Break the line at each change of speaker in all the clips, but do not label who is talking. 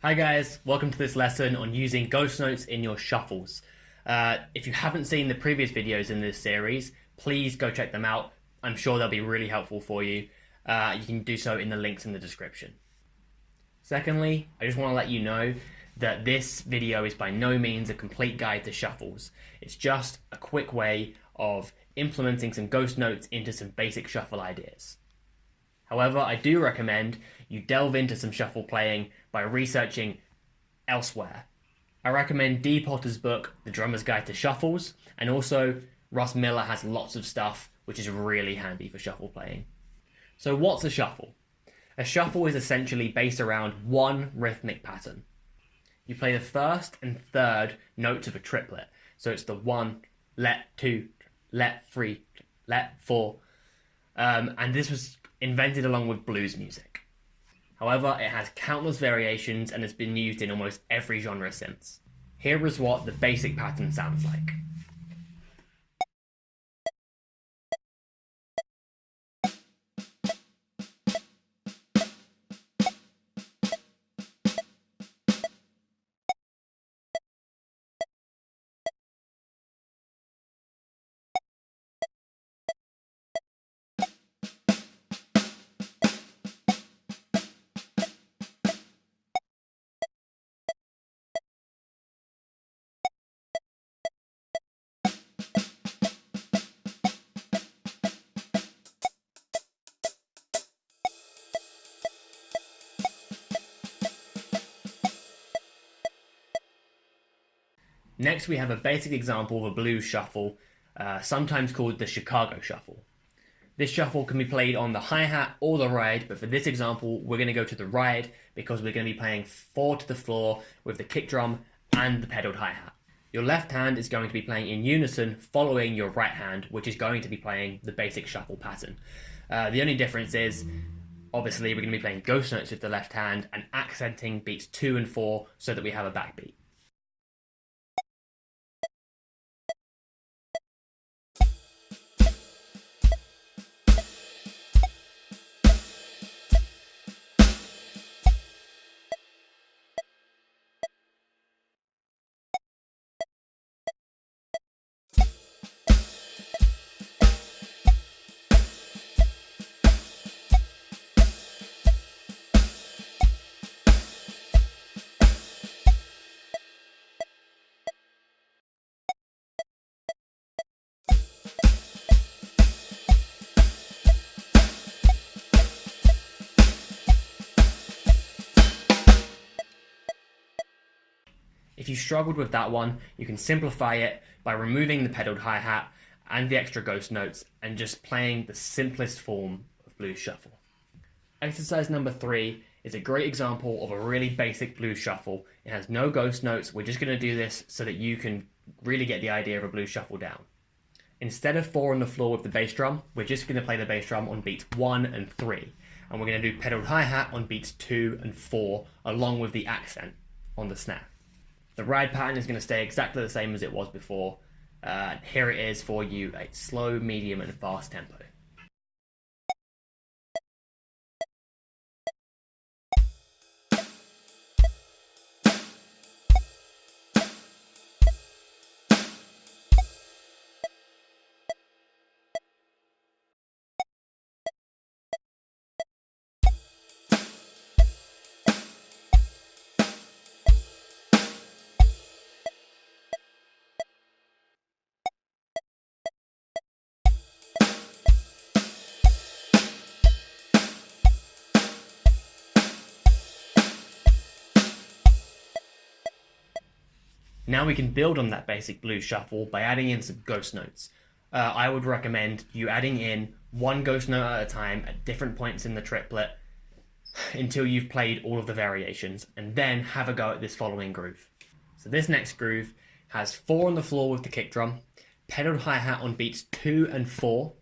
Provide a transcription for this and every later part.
Hi guys, welcome to this lesson on using ghost notes in your shuffles. If you haven't seen the previous videos in this series, please go check them out. I'm sure they'll be really helpful for you. You can do so in the links in the description. Secondly, I just want to let you know that this video is by no means a complete guide to shuffles. It's just a quick way of implementing some ghost notes into some basic shuffle ideas. However, I do recommend you delve into some shuffle playing by researching elsewhere. I recommend Dee Potters' book, The Drummer's Guide to Shuffles, and also Russ has lots of stuff which is really handy for shuffle playing. So what's a shuffle? A shuffle is essentially based around one rhythmic pattern. You play the first and third notes of a triplet. So it's the 1, let, 2, let, 3, let, 4. And this was invented along with blues music. However, it has countless variations and has been used in almost every genre since. Here is what the basic pattern sounds like. Next, we have a basic example of a blues shuffle, sometimes called the Chicago Shuffle. This shuffle can be played on the hi-hat or the ride, but for this example, we're going to go to the ride because we're going to be playing 4 to the floor with the kick drum and the pedaled hi-hat. Your left hand is going to be playing in unison following your right hand, which is going to be playing the basic shuffle pattern. The only difference is, obviously, we're going to be playing ghost notes with the left hand and accenting beats 2 and 4 so that we have a backbeat. If you struggled with that one, you can simplify it by removing the pedaled hi-hat and the extra ghost notes and just playing the simplest form of blues shuffle. Exercise number 3 is a great example of a really basic blues shuffle. It has no ghost notes. We're just going to do this so that you can really get the idea of a blues shuffle down. Instead of 4 on the floor with the bass drum, we're just going to play the bass drum on beats 1 and 3. And we're going to do pedaled hi-hat on beats 2 and 4 along with the accent on the snare. The ride pattern is going to stay exactly the same as it was before. Here it is for you, a slow, medium, and fast tempo. Now we can build on that basic blues shuffle by adding in some ghost notes. I would recommend you adding in one ghost note at a time at different points in the triplet until you've played all of the variations, and then have a go at this following groove. So this next groove has 4 on the floor with the kick drum, pedaled hi-hat on beats 2 and 4,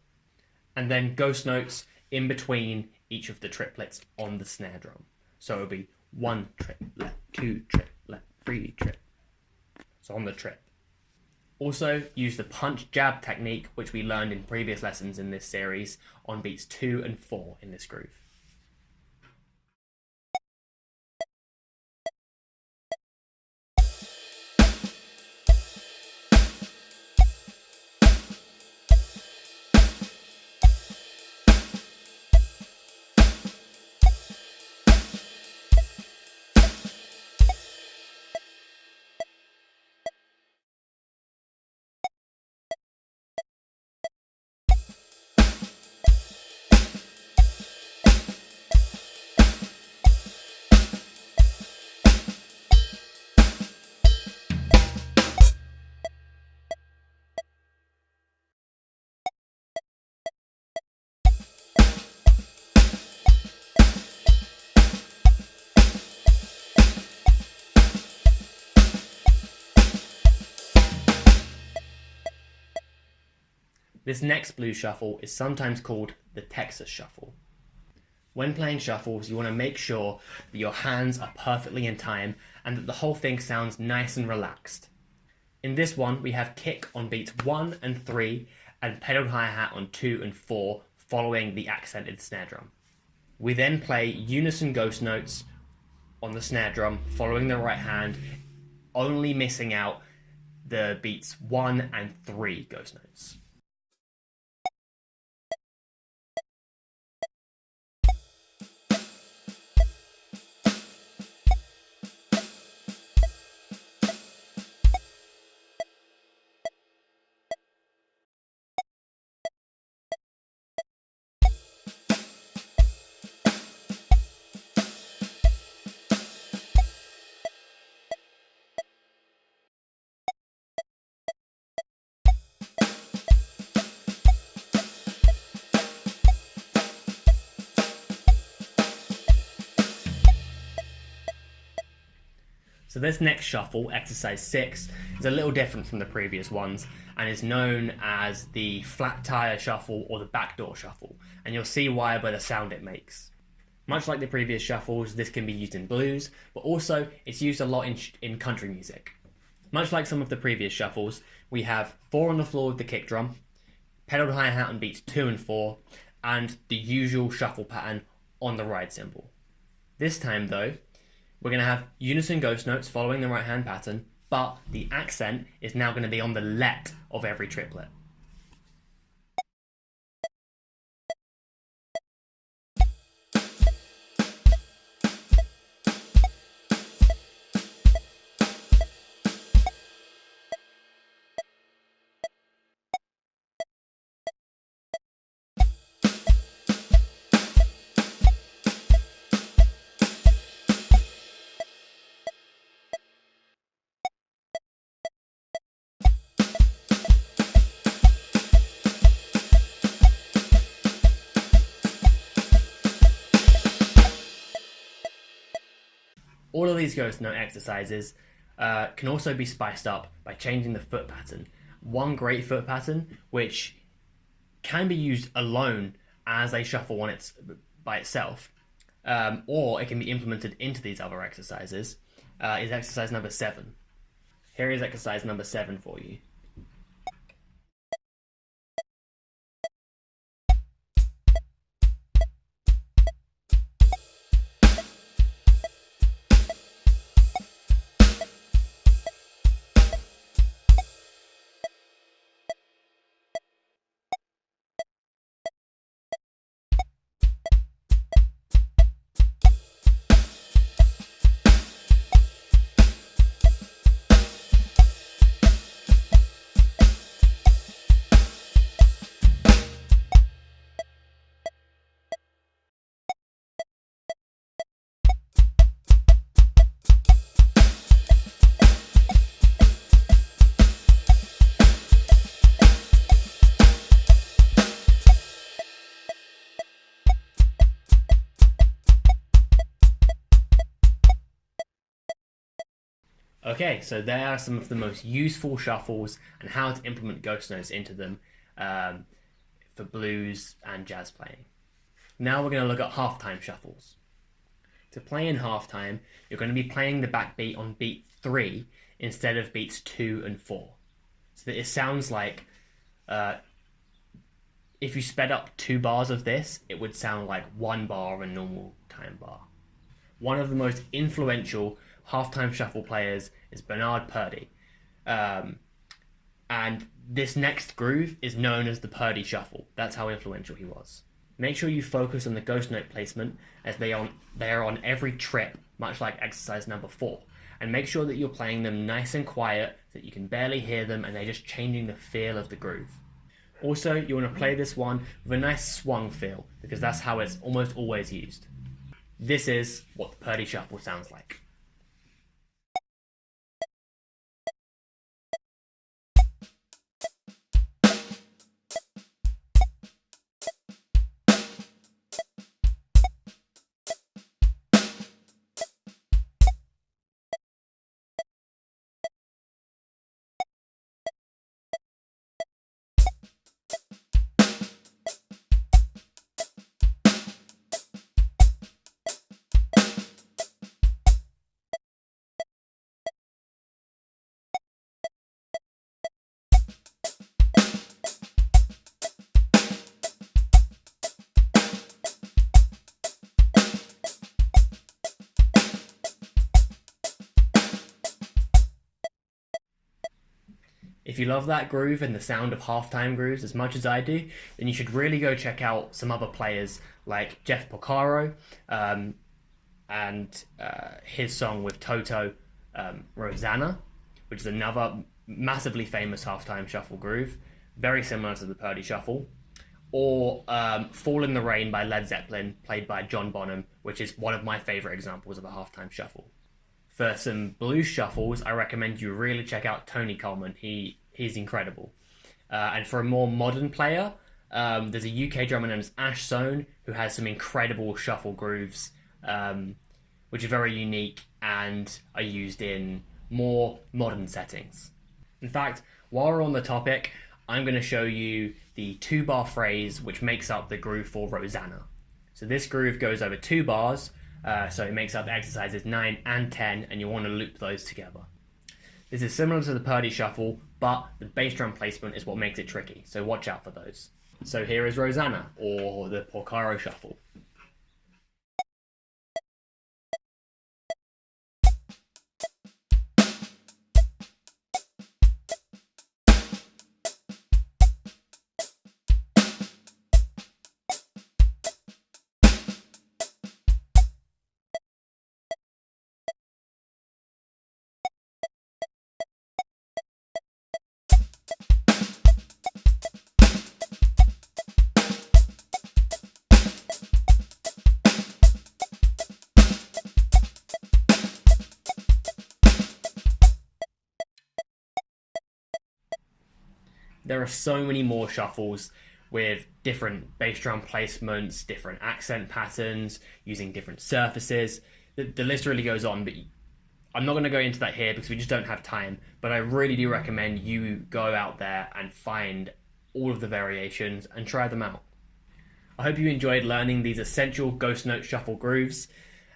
and then ghost notes in between each of the triplets on the snare drum. So it'll be 1 triplet, 2 triplet, 3 triplet. So on the trip. Also, use the punch jab technique, which we learned in previous lessons in this series, on beats 2 and 4 in this groove. This next blues shuffle is sometimes called the Texas Shuffle. When playing shuffles, you want to make sure that your hands are perfectly in time and that the whole thing sounds nice and relaxed. In this one, we have kick on beats 1 and 3 and pedal hi-hat on 2 and 4 following the accented snare drum. We then play unison ghost notes on the snare drum following the right hand, only missing out the beats 1 and 3 ghost notes. So this next shuffle, exercise 6, is a little different from the previous ones and is known as the flat tire shuffle or the backdoor shuffle, and you'll see why by the sound it makes. Much like the previous shuffles, this can be used in blues, but also it's used a lot in country music. Much like some of the previous shuffles, we have 4 on the floor with the kick drum, pedal hi-hat on beats 2 and 4, and the usual shuffle pattern on the ride cymbal. This time though, we're going to have unison ghost notes following the right hand pattern, but the accent is now going to be on the let of every triplet. All of these ghost note exercises can also be spiced up by changing the foot pattern. One great foot pattern, which can be used alone as a shuffle by itself, or it can be implemented into these other exercises, is exercise number 7. Here is exercise number 7 for you. Okay, so there are some of the most useful shuffles and how to implement ghost notes into them for blues and jazz playing. Now we're going to look at halftime shuffles. To play in halftime, you're going to be playing the backbeat on beat 3 instead of beats 2 and 4. So that it sounds like if you sped up 2 bars of this, it would sound like 1 bar of a normal time bar. One of the most influential halftime shuffle players is Bernard Purdie. And this next groove is known as the Purdie Shuffle. That's how influential he was. Make sure you focus on the ghost note placement as they are on every trip, much like exercise number 4. And make sure that you're playing them nice and quiet so that you can barely hear them and they're just changing the feel of the groove. Also, you want to play this one with a nice swung feel because that's how it's almost always used. This is what the Purdie Shuffle sounds like. If you love that groove and the sound of halftime grooves as much as I do, then you should really go check out some other players like Jeff Porcaro, and his song with Toto, Rosanna, which is another massively famous halftime shuffle groove, very similar to the Purdy Shuffle. Or Fall in the Rain by Led Zeppelin, played by John Bonham, which is one of my favourite examples of a halftime shuffle. For some blues shuffles, I recommend you really check out Tony Coleman. He's incredible. And for a more modern player, there's a UK drummer named Ash Sohn, who has some incredible shuffle grooves, which are very unique and are used in more modern settings. In fact, while we're on the topic, I'm going to show you the 2-bar phrase which makes up the groove for Rosanna. So this groove goes over 2 bars, so it makes up exercises 9 and 10, and you want to loop those together. This is similar to the Purdy Shuffle, but the bass drum placement is what makes it tricky, so watch out for those. So here is Rosanna, or the Porcaro Shuffle. There are so many more shuffles with different bass drum placements, different accent patterns, using different surfaces. The list really goes on, but I'm not going to go into that here because we just don't have time. But I really do recommend you go out there and find all of the variations and try them out. I hope you enjoyed learning these essential ghost note shuffle grooves,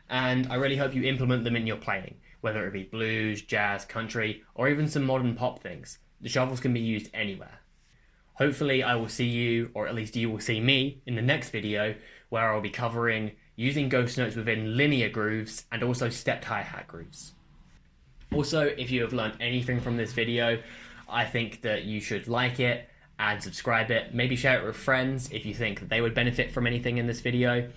and I really hope you implement them in your playing, whether it be blues, jazz, country, or even some modern pop things. The shuffles can be used anywhere. Hopefully I will see you, or at least you will see me, in the next video where I'll be covering using ghost notes within linear grooves and also stepped hi-hat grooves. Also, if you have learned anything from this video, I think that you should like it and subscribe it. Maybe share it with friends if you think that they would benefit from anything in this video.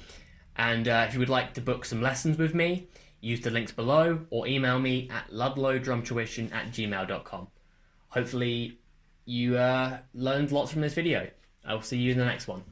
And if you would like to book some lessons with me, use the links below or email me at ludlowdrumtuition@gmail.com. Hopefully you learned lots from this video. I will see you in the next one.